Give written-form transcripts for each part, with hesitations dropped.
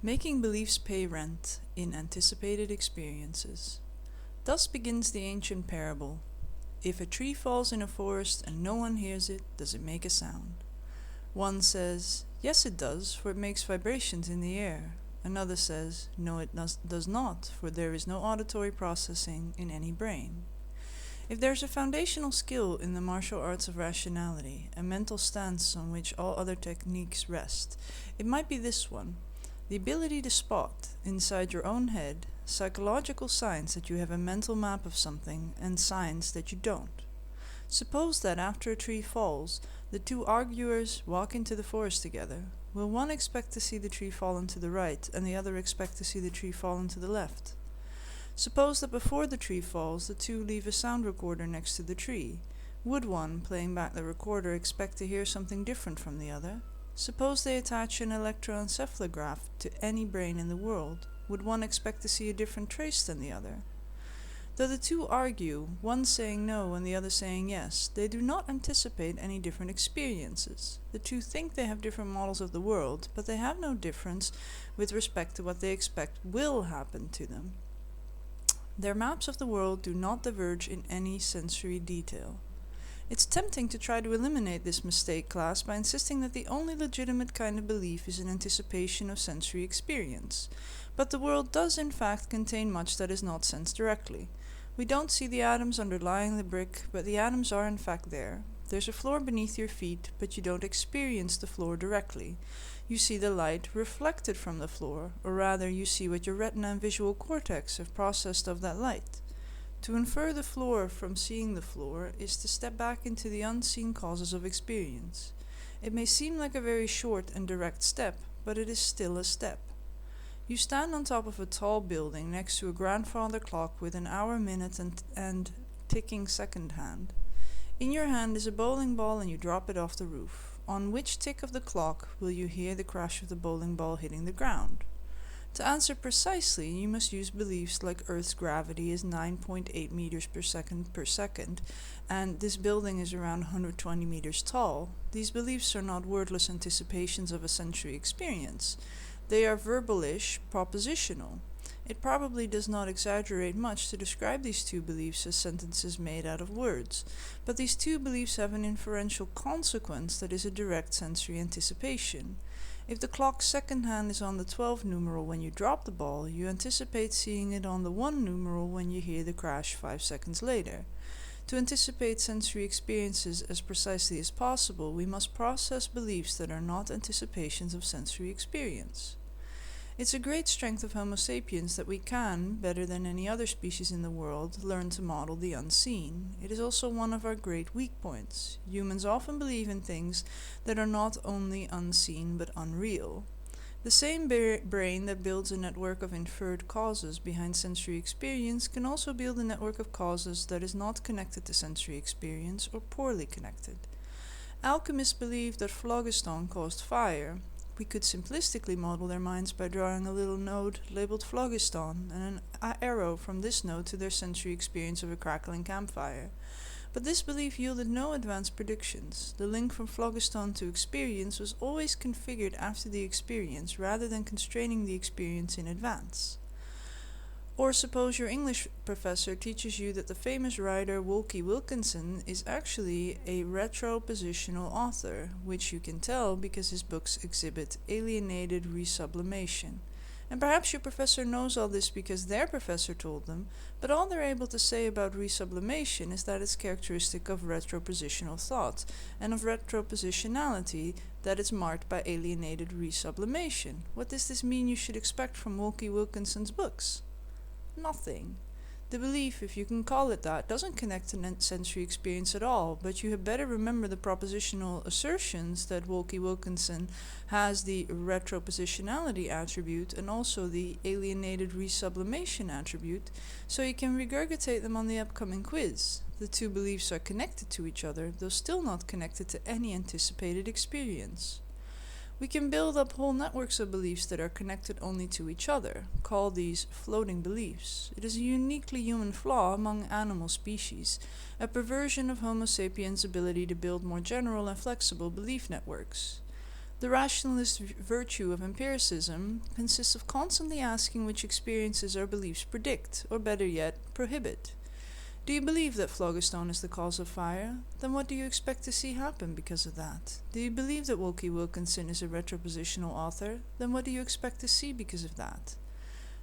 Making beliefs pay rent in anticipated experiences. Thus begins the ancient parable. If a tree falls in a forest and no one hears it, does it make a sound? One says, yes it does, for it makes vibrations in the air. Another says, no it does not, for there is no auditory processing in any brain. If there's a foundational skill in the martial arts of rationality, a mental stance on which all other techniques rest, it might be this one: the ability to spot, inside your own head, psychological signs that you have a mental map of something and signs that you don't. Suppose that after a tree falls, the two arguers walk into the forest together. Will one expect to see the tree fallen to the right and the other expect to see the tree fallen to the left? Suppose that before the tree falls, the two leave a sound recorder next to the tree. Would one, playing back the recorder, expect to hear something different from the other? Suppose they attach an electroencephalograph to any brain in the world. Would one expect to see a different trace than the other? Though the two argue, one saying no and the other saying yes, they do not anticipate any different experiences. The two think they have different models of the world, but they have no difference with respect to what they expect will happen to them. Their maps of the world do not diverge in any sensory detail. It's tempting to try to eliminate this mistake class by insisting that the only legitimate kind of belief is an anticipation of sensory experience. But the world does in fact contain much that is not sensed directly. We don't see the atoms underlying the brick, but the atoms are in fact there. There's a floor beneath your feet, but you don't experience the floor directly. You see the light reflected from the floor, or rather you see what your retina and visual cortex have processed of that light. To infer the floor from seeing the floor is to step back into the unseen causes of experience. It may seem like a very short and direct step, but it is still a step. You stand on top of a tall building next to a grandfather clock with an hour, minute and ticking second hand. In your hand is a bowling ball and you drop it off the roof. On which tick of the clock will you hear the crash of the bowling ball hitting the ground? To answer precisely, you must use beliefs like Earth's gravity is 9.8 meters per second, and this building is around 120 meters tall. These beliefs are not wordless anticipations of a sensory experience. They are verbalish, propositional. It probably does not exaggerate much to describe these two beliefs as sentences made out of words, but these two beliefs have an inferential consequence that is a direct sensory anticipation. If the clock's second hand is on the 12 numeral when you drop the ball, you anticipate seeing it on the 1 numeral when you hear the crash 5 seconds later. To anticipate sensory experiences as precisely as possible, we must process beliefs that are not anticipations of sensory experience. It's a great strength of Homo sapiens that we can, better than any other species in the world, learn to model the unseen. It is also one of our great weak points. Humans often believe in things that are not only unseen but unreal. The same brain that builds a network of inferred causes behind sensory experience can also build a network of causes that is not connected to sensory experience or poorly connected. Alchemists believed that phlogiston caused fire. We could simplistically model their minds by drawing a little node labeled phlogiston and an arrow from this node to their sensory experience of a crackling campfire. But this belief yielded no advanced predictions. The link from phlogiston to experience was always configured after the experience rather than constraining the experience in advance. Or suppose your English professor teaches you that the famous writer Wolke Wilkinson is actually a retropositional author, which you can tell because his books exhibit alienated resublimation. And perhaps your professor knows all this because their professor told them, but all they're able to say about resublimation is that it's characteristic of retropositional thought, and of retropositionality that it's marked by alienated resublimation. What does this mean you should expect from Wolke Wilkinson's books? Nothing. The belief, if you can call it that, doesn't connect to sensory experience at all, but you had better remember the propositional assertions that Wolke Wilkinson has the retropositionality attribute and also the alienated resublimation attribute, so you can regurgitate them on the upcoming quiz. The two beliefs are connected to each other, though still not connected to any anticipated experience. We can build up whole networks of beliefs that are connected only to each other, call these floating beliefs. It is a uniquely human flaw among animal species, a perversion of Homo sapiens' ability to build more general and flexible belief networks. The rationalist virtue of empiricism consists of constantly asking which experiences our beliefs predict, or better yet, prohibit. Do you believe that phlogiston is the cause of fire? Then what do you expect to see happen because of that? Do you believe that Wilkie Wilkinson is a retropositional author? Then what do you expect to see because of that?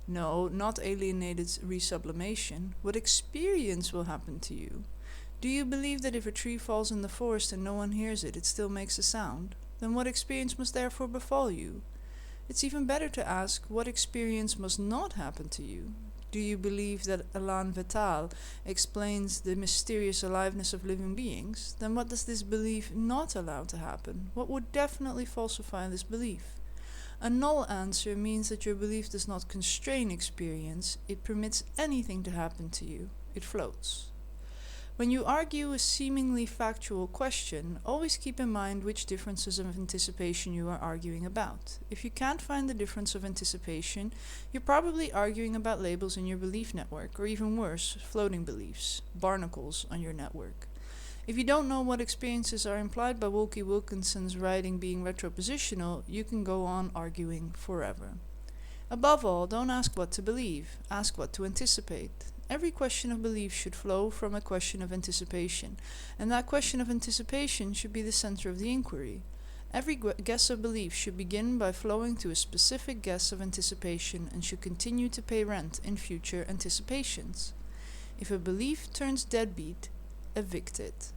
No, not alienated resublimation. What experience will happen to you? Do you believe that if a tree falls in the forest and no one hears it, it still makes a sound? Then what experience must therefore befall you? It's even better to ask, what experience must not happen to you? Do you believe that elan vital explains the mysterious aliveness of living beings? Then what does this belief not allow to happen? What would definitely falsify this belief? A null answer means that your belief does not constrain experience, it permits anything to happen to you. It floats. When you argue a seemingly factual question, always keep in mind which differences of anticipation you are arguing about. If you can't find the difference of anticipation, you're probably arguing about labels in your belief network, or even worse, floating beliefs, barnacles on your network. If you don't know what experiences are implied by Wilkie Wilkinson's writing being retropositional, you can go on arguing forever. Above all, don't ask what to believe, ask what to anticipate. Every question of belief should flow from a question of anticipation, and that question of anticipation should be the center of the inquiry. Every guess of belief should begin by flowing to a specific guess of anticipation and should continue to pay rent in future anticipations. If a belief turns deadbeat, evict it.